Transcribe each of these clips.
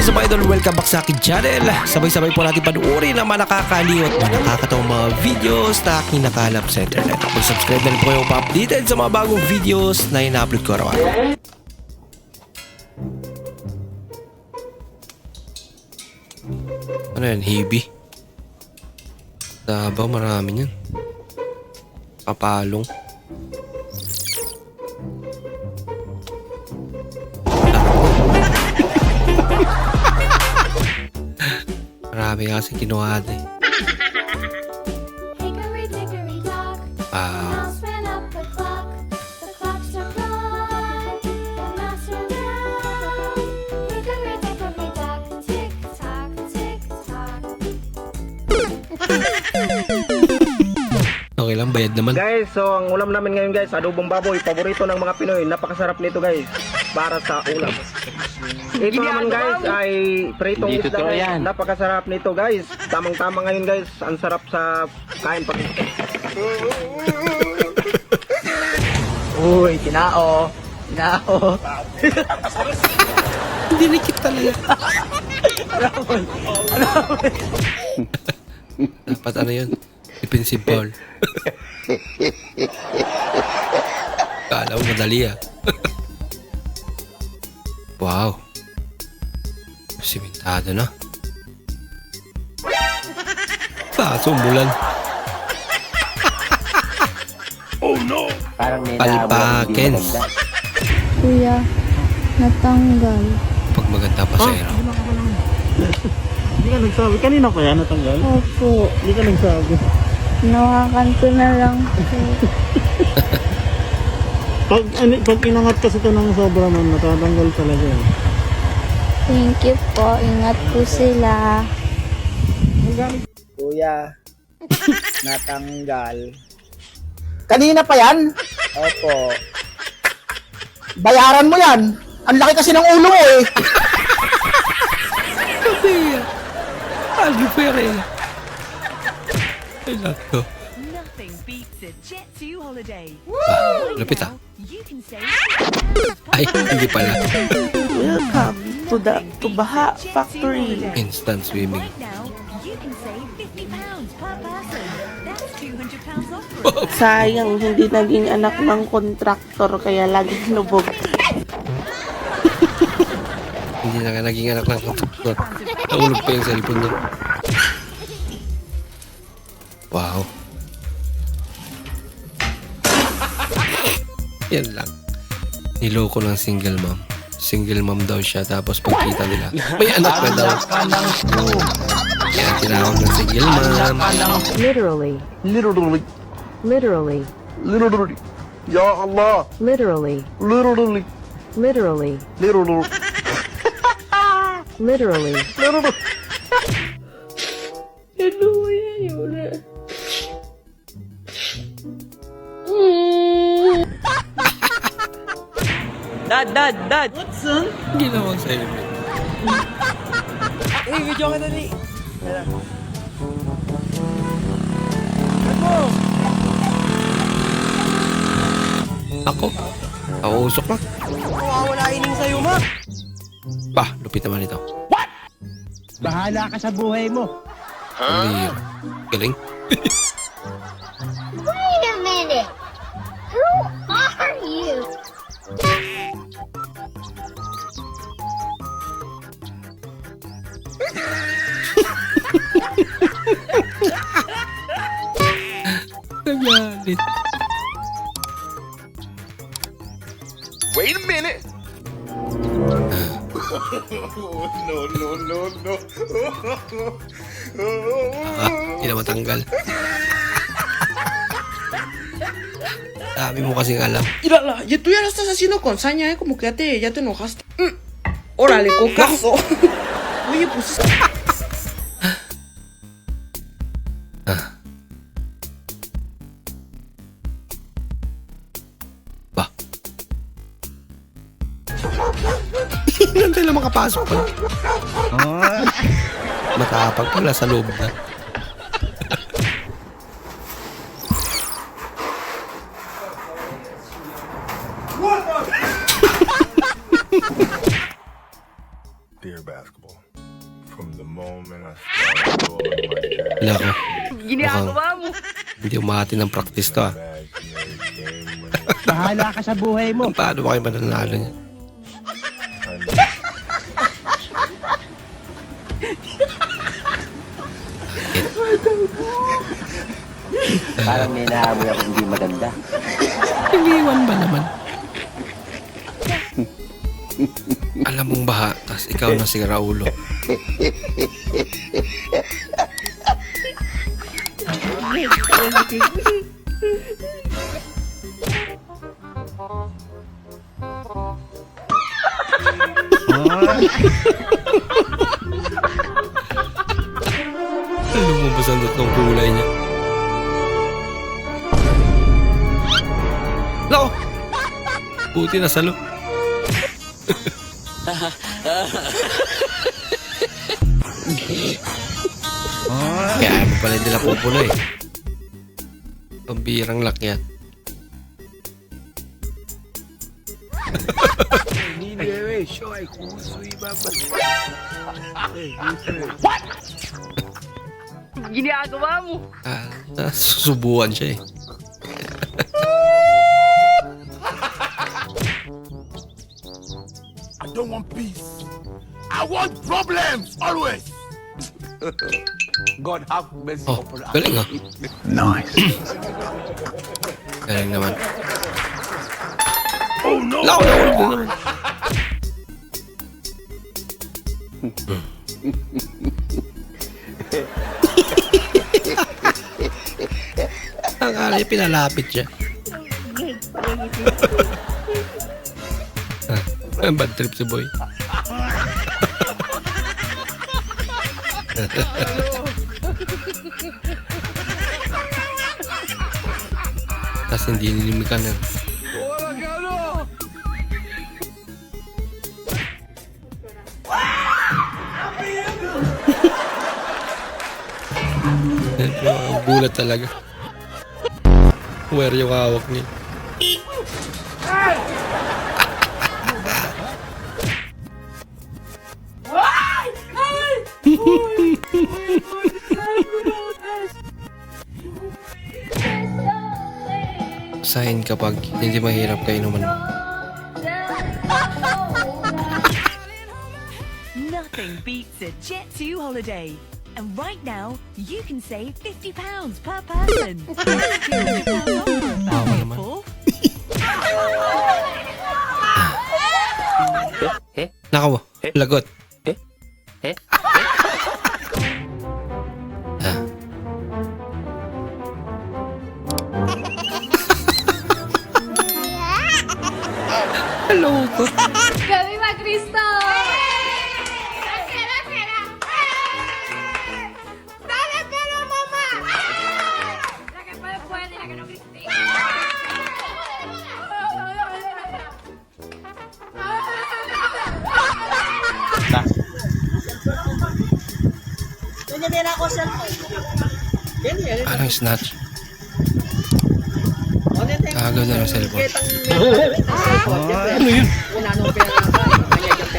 is up, idol? Welcome back sa akin channel. Sabay-sabay po natin panuorin ang mga nakakaliw at mga nakakatawang mga videos na aking nakalap sa internet. Mag-subscribe na rin po kayo pa-updated sa mga bagong videos na ina-upload ko araw-araw. Ano yan? Heavy? Dabaw, marami yan. Papalong. Marami kasi kinuha eh. Hickory dickory dock, the mouse ran up the clock. The clock struck one, the mouse ran down. Hickory dickory dock, tick tock, tick tock. Okay lang, bayad naman. Guys, so ang ulam namin ngayon guys, adobong baboy, paborito ng mga Pinoy. Napakasarap nito guys, para sa ulam. Ito naman guys ay pritong isda guys. Napakasarap nito guys. Tamang-tama ngayon guys, ang sarap sa kain pag. Uy, kinao. Kinao. Hindi nikit talaga. Dapat ano yun? Defensive foul. Kala mo madali ah. Wow. Simentado na. Paso umulan. Oh no! Parang may Palpakens. Kuya, natanggal. Pag maganda pa sa'yo. Hindi ka nagsabi. Kanina pa yan natanggal? Opo, Hindi ka nagsabi. nakakanto na lang po. Pag inangat kasi ito ng sobra man, natatanggal talaga yan. Thank you po. Ingat po sila. Kuya, natanggal. Kanina pa yan? Opo. Bayaran mo yan. Ang laki kasi ng ulo mo eh. Alipere. Ay, lato. Nothing beats a Jet2 holiday. Lupit ah. You can save Ay, hindi pala. Welcome to Baha Factory. Instant swimming. right now. You can save £50 per person. That's £200 off. Sayang hindi naging anak ng kontraktor kaya laging lubog. Hindi na nga naging anak ng kontraktor. Naulog pa yung cellphone niya. Wow. Yan lang. Niloko ng single mom. Single mom daw siya, tapos pagkita nila, may anak na daw. Kaya tinawag ng single mom. Literally. Literally. Literally. Literally. Ya Allah. Literally. Literally. Literally. Literally. Literally. Literally. Dad! Ginawa sa'yo. Video ka dali. Ako? Ako usok lang. Wala ining sa'yo, ma. Bah, lupit naman ito. Bahala ka sa buhay mo. Huh? Galing. Wait a minute. Who are you? Nagalit. Wait a minute. Hindi na matanggal. Dami mo kasing alam. Mírala, ya tú ya lo estás haciendo con saña, como que ya te enojaste. Órale, cocazo. Oye, pues... Ba? Nantay lang makapasok pa. Nakapag pala sa loob na. dear basketball. From the moment I started going like that, Nako. Mukhang hindi umahati ng practice to ah. imaginary game when Bahala ka sa buhay mo. Paano ba kayo mananalo niya? Parang may naamoy ako hindi maganda. Iniwan ba naman? Alam mong baha, tas ikaw na si Raulo. Lumabas ang tatlong kulay niya. Lako! Buti na salo. Kaya mo pala hindi na pupuno eh. Pambirang lak yan. Susubuan siya eh. I don't want peace. I want problems always. God have mercy Oh, upon us. galing ah. Nice. Galing naman. Oh no! Lako na naman. Ang akala niya pinalapit siya. Bad trip si Boy. Tapos hindi nilimikan na. Gulat talaga. Where yung hawak niya. Sign kapag hindi mahirap kainuman. Nothing beats a Jet2 holiday. And right now, you can save £50 per person. That's £200 off for a family of four. Naka mo, lagot. Hello ko. Kami mag-Cristo! Parang snatch. Agaw na ng cellphone. Ano yun?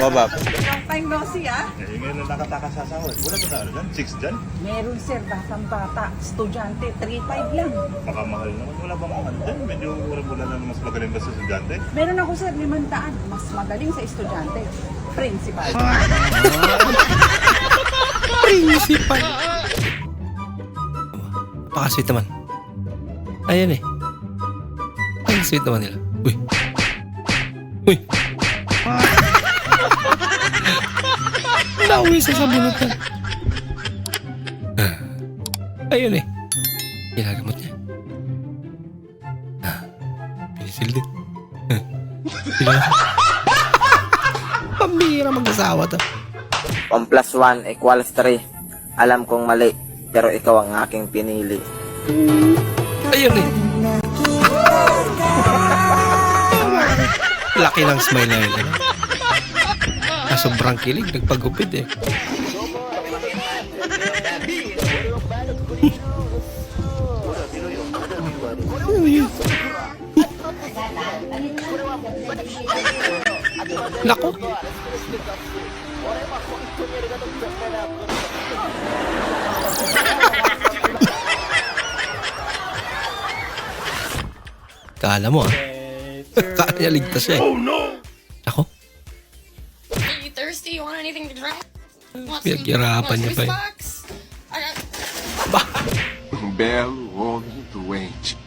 Baba. Meron sir, batang bata, estudyante, 3.5 lang. Baka mahal naman. Wala bang ano dyan? Medyo mura-mura na mas magaling ba sa estudyante? Meron ako sir, 500, mas magaling sa estudyante. Principal. Principal. Napaka-sweet naman. Ayan eh. Ay, sweet naman nila. Uy. Uy. Nauwi sa sabunutan. Ayun eh. Ginagamot niya. Pinisil din. Pambira mag-asawa to. 1 plus 1 equals 3. Alam kong mali, pero ikaw ang aking pinili. Ayun eh. Laki ng smile na yun. Sobrang kilig, nagpagupit eh. Nako. Kala mo ah. Kala niya ligtas siya eh. Oh no! Ako? Are you thirsty? You want anything to drink? Pinaghirapan niya pa eh. Belo homem doente.